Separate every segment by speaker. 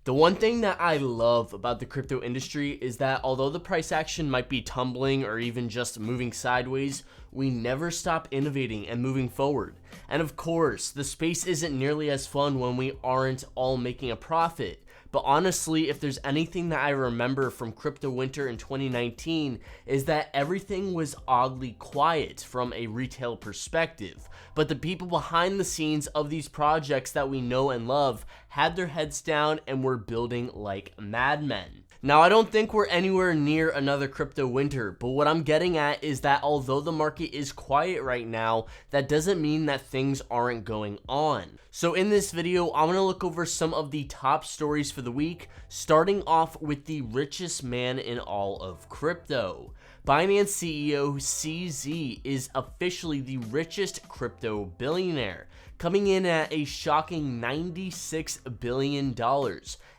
Speaker 1: The one thing that I love about the crypto industry is that although the price action might be tumbling or even just moving sideways, we never stop innovating and moving forward. And of course, the space isn't nearly as fun when we aren't all making a profit. But honestly, if there's anything that I remember from crypto winter in 2019 is that everything was oddly quiet from a retail perspective. But the people behind the scenes of these projects that we know and love had their heads down and were building like madmen. Now, I don't think we're anywhere near another crypto winter, but what I'm getting at is that although the market is quiet right now, that doesn't mean that things aren't going on. So in this video, I'm going to look over some of the top stories for the week, starting off with the richest man in all of crypto. Binance CEO CZ is officially the richest crypto billionaire, coming in at a shocking $96 billion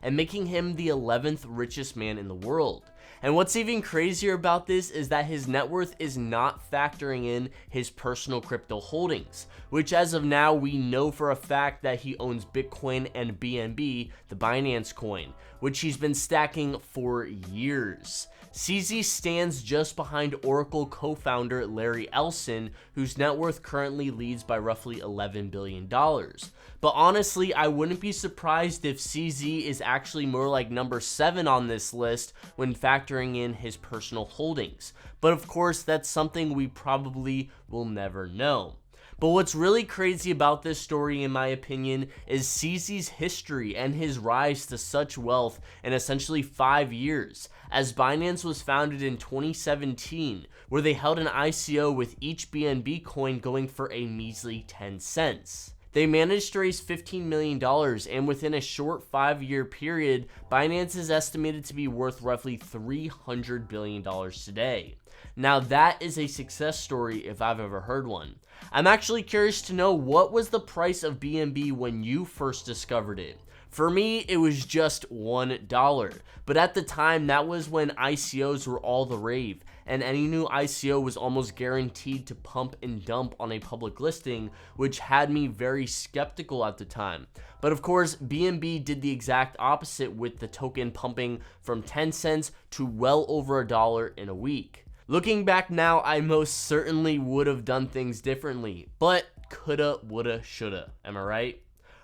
Speaker 1: and making him the 11th richest man in the world. And what's even crazier about this is that his net worth is not factoring in his personal crypto holdings, which as of now we know for a fact that he owns Bitcoin and BNB, the Binance coin, which he's been stacking for years. CZ stands just behind Oracle co-founder Larry Ellison, whose net worth currently leads by roughly $11 billion. But honestly, I wouldn't be surprised if CZ is actually more like number 7 on this list when factoring in his personal holdings. But of course, that's something we probably will never know. But what's really crazy about this story, in my opinion, is CZ's history and his rise to such wealth in essentially 5 years, as Binance was founded in 2017, where they held an ICO with each BNB coin going for a measly 10 cents. They managed to raise $15 million, and within a short 5-year period, Binance is estimated to be worth roughly $300 billion today. Now that is a success story if I've ever heard one. I'm actually curious to know, what was the price of BNB when you first discovered it? For me, it was just $1, but at the time that was when ICOs were all the rave, and any new ICO was almost guaranteed to pump and dump on a public listing, which had me very skeptical at the time. But of course, BNB did the exact opposite, with the token pumping from 10 cents to well over $1 in a week. Looking back now, I most certainly would have done things differently, but coulda, woulda, shoulda, am I right?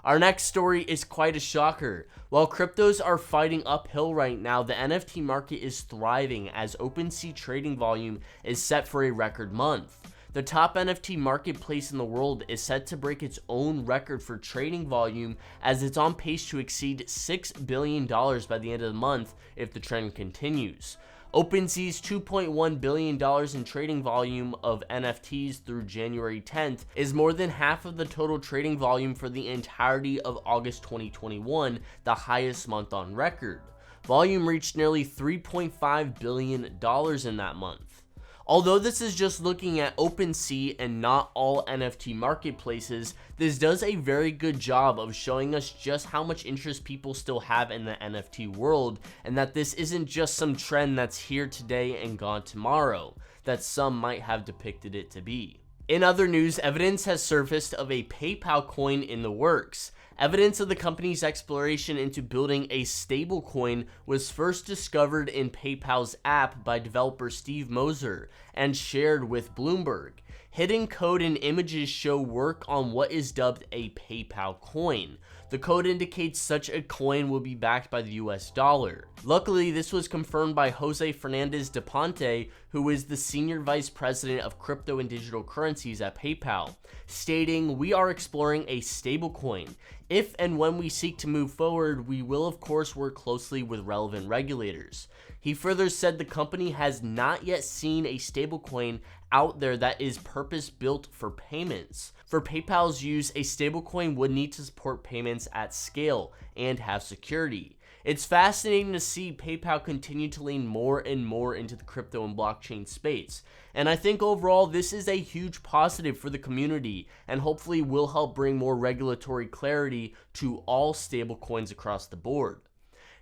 Speaker 1: Our next story is quite a shocker. While cryptos are fighting uphill right now, the NFT market is thriving as OpenSea trading volume is set for a record month. The top NFT marketplace in the world is set to break its own record for trading volume, as it's on pace to exceed $6 billion by the end of the month if the trend continues. OpenSea's $2.1 billion in trading volume of NFTs through January 10th is more than half of the total trading volume for the entirety of August 2021, the highest month on record. Volume reached nearly $3.5 billion in that month. Although this is just looking at OpenSea and not all NFT marketplaces, this does a very good job of showing us just how much interest people still have in the NFT world, and that this isn't just some trend that's here today and gone tomorrow, that some might have depicted it to be. In other news, evidence has surfaced of a PayPal coin in the works. Evidence of the company's exploration into building a stablecoin was first discovered in PayPal's app by developer Steve Moser and shared with Bloomberg. Hidden code and images show work on what is dubbed a PayPal coin. The code indicates such a coin will be backed by the US dollar. Luckily, this was confirmed by Jose Fernandez de Ponte, who is the Senior Vice President of Crypto and Digital Currencies at PayPal, stating, "We are exploring a stablecoin. If and when we seek to move forward, we will of course work closely with relevant regulators." He further said the company has not yet seen a stablecoin out there that is purpose-built for payments. For PayPal's use, a stablecoin would need to support payments at scale and have security. It's fascinating to see PayPal continue to lean more and more into the crypto and blockchain space. And I think overall this is a huge positive for the community and hopefully will help bring more regulatory clarity to all stablecoins across the board.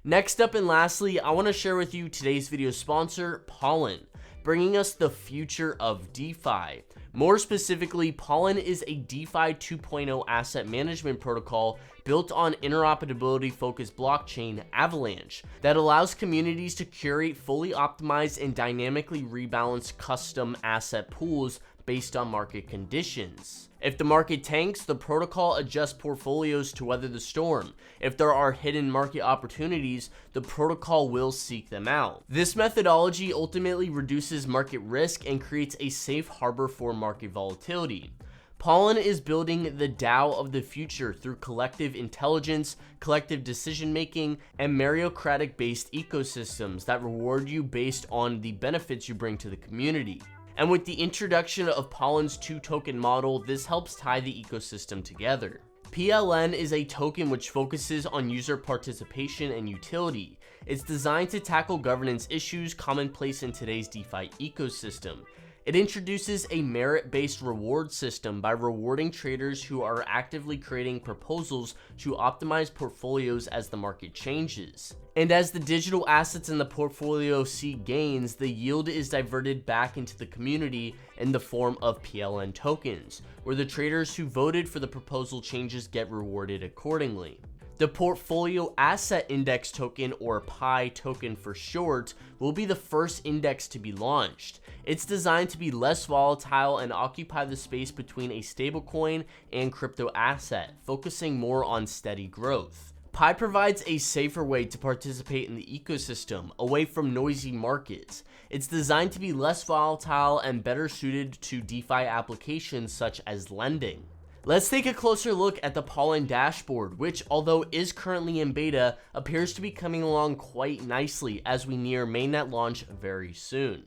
Speaker 1: Next up and lastly, I want to share with you today's video sponsor, Pollen. bringing us the future of DeFi. More specifically, Pollen is a DeFi 2.0 asset management protocol built on interoperability-focused blockchain Avalanche that allows communities to curate fully optimized and dynamically rebalanced custom asset pools based on market conditions. If the market tanks, the protocol adjusts portfolios to weather the storm. If there are hidden market opportunities, the protocol will seek them out. This methodology ultimately reduces market risk and creates a safe harbor for market volatility. Pollen is building the DAO of the future through collective intelligence, collective decision-making, and meritocratic-based ecosystems that reward you based on the benefits you bring to the community. And with the introduction of Pollen's 2-token model, this helps tie the ecosystem together. PLN is a token which focuses on user participation and utility. It's designed to tackle governance issues commonplace in today's DeFi ecosystem. It introduces a merit-based reward system by rewarding traders who are actively creating proposals to optimize portfolios as the market changes. And as the digital assets in the portfolio see gains, the yield is diverted back into the community in the form of PLN tokens, where the traders who voted for the proposal changes get rewarded accordingly. The Portfolio Asset Index token, or PI token for short, will be the first index to be launched. It's designed to be less volatile and occupy the space between a stablecoin and crypto asset, focusing more on steady growth. PI provides a safer way to participate in the ecosystem, away from noisy markets. It's designed to be less volatile and better suited to DeFi applications such as lending. Let's take a closer look at the Pollen dashboard, which, although is currently in beta, appears to be coming along quite nicely as we near mainnet launch very soon.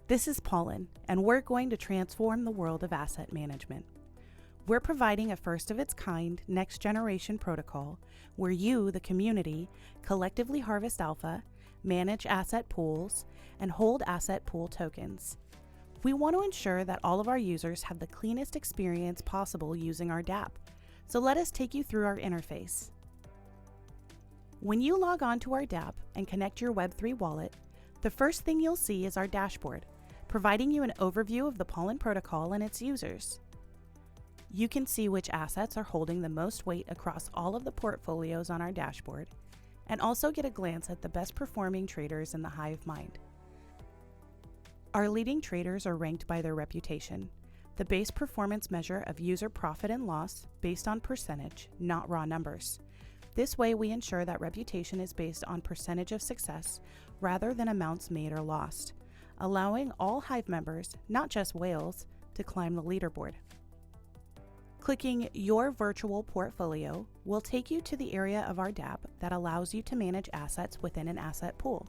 Speaker 2: This is Pollen, and we're going to transform the world of asset management. We're providing a first-of-its-kind, next-generation protocol where you, the community, collectively harvest alpha, manage asset pools, and hold asset pool tokens. We want to ensure that all of our users have the cleanest experience possible using our dApp, so let us take you through our interface. When you log on to our dApp and connect your Web3 wallet, the first thing you'll see is our dashboard, providing you an overview of the Pollen protocol and its users. You can see which assets are holding the most weight across all of the portfolios on our dashboard, and also get a glance at the best performing traders in the hive mind. Our leading traders are ranked by their reputation, the base performance measure of user profit and loss based on percentage, not raw numbers. This way we ensure that reputation is based on percentage of success rather than amounts made or lost, allowing all Hive members, not just whales, to climb the leaderboard. Clicking Your Virtual Portfolio will take you to the area of our dApp that allows you to manage assets within an asset pool.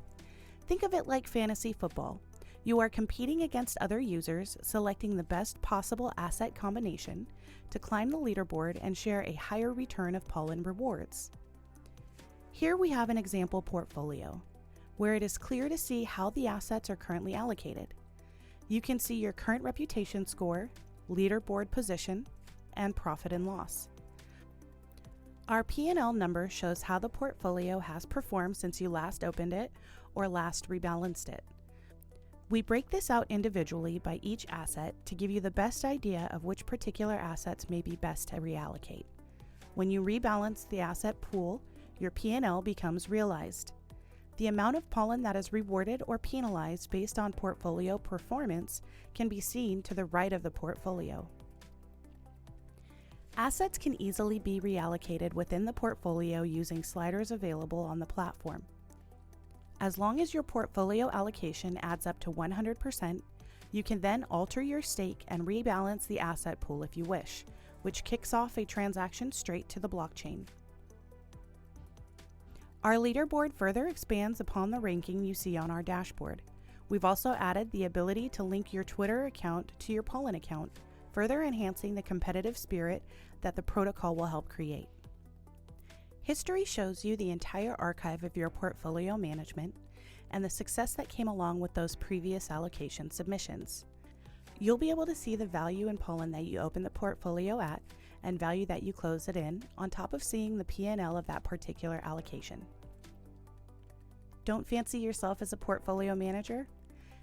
Speaker 2: Think of it like fantasy football. You are competing against other users, selecting the best possible asset combination to climb the leaderboard and share a higher return of Pollen rewards. Here we have an example portfolio, where it is clear to see how the assets are currently allocated. You can see your current reputation score, leaderboard position, and profit and loss. Our P&L number shows how the portfolio has performed since you last opened it or last rebalanced it. We break this out individually by each asset to give you the best idea of which particular assets may be best to reallocate. When you rebalance the asset pool, your P&L becomes realized. The amount of Pollen that is rewarded or penalized based on portfolio performance can be seen to the right of the portfolio. Assets can easily be reallocated within the portfolio using sliders available on the platform. As long as your portfolio allocation adds up to 100%, you can then alter your stake and rebalance the asset pool if you wish, which kicks off a transaction straight to the blockchain. Our leaderboard further expands upon the ranking you see on our dashboard. We've also added the ability to link your Twitter account to your Pollen account, further enhancing the competitive spirit that the protocol will help create. History shows you the entire archive of your portfolio management and the success that came along with those previous allocation submissions. You'll be able to see the value in Pollen that you open the portfolio at and value that you close it in, on top of seeing the P&L of that particular allocation. Don't fancy yourself as a portfolio manager?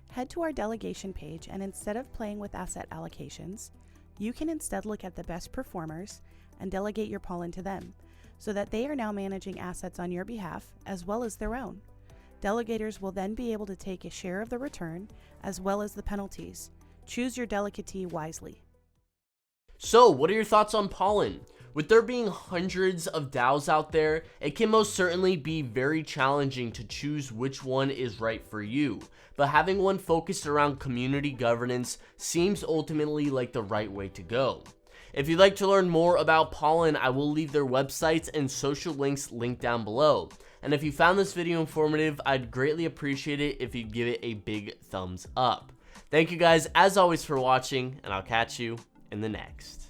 Speaker 2: Head to our delegation page, and instead of playing with asset allocations, you can instead look at the best performers and delegate your pollen to them, so that they are now managing assets on your behalf as well as their own. Delegators will then be able to take a share of the return as well as the penalties. Choose your delegatee wisely.
Speaker 1: So, what are your thoughts on Pollen? With there being hundreds of DAOs out there, it can most certainly be very challenging to choose which one is right for you, but having one focused around community governance seems ultimately like the right way to go. If you'd like to learn more about Pollen, I will leave their websites and social links linked down below. And if you found this video informative, I'd greatly appreciate it if you'd give it a big thumbs up. Thank you guys as always for watching, and I'll catch you in the next.